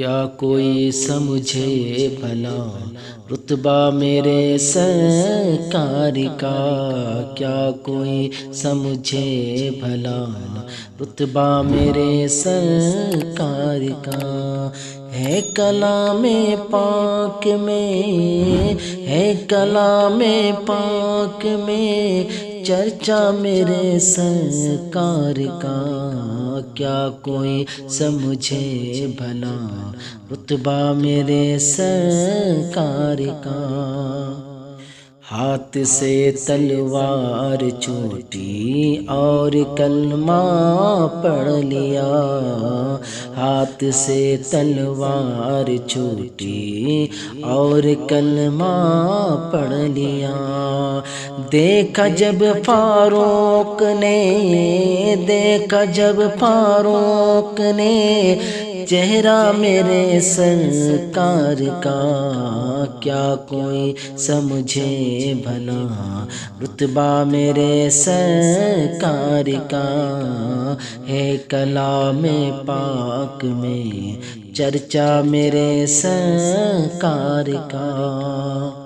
کیا کوئی سمجھے بھلا رتبہ میرے سرکار کا، کیا کوئی سمجھے بھلا رتبہ میرے سرکار کا۔ ہے کلام پاک میں، ہے کلام پاک میں چرچا میرے سرکار کا، کیا کوئی سمجھے بھلا رتبہ میرے سرکار کا۔ ہاتھ سے تلوار چھوٹی اور کلمہ پڑھ لیا، ہاتھ سے تلوار چھوٹی اور کلمہ پڑھ لیا۔ دیکھا جب فاروق نے، دیکھا جب فاروق نے چہرہ میرے سرکار کا، کیا کوئی سمجھے بھلا رتبہ میرے سرکار کا۔ ہے کلام پاک میں چرچا میرے سرکار کا۔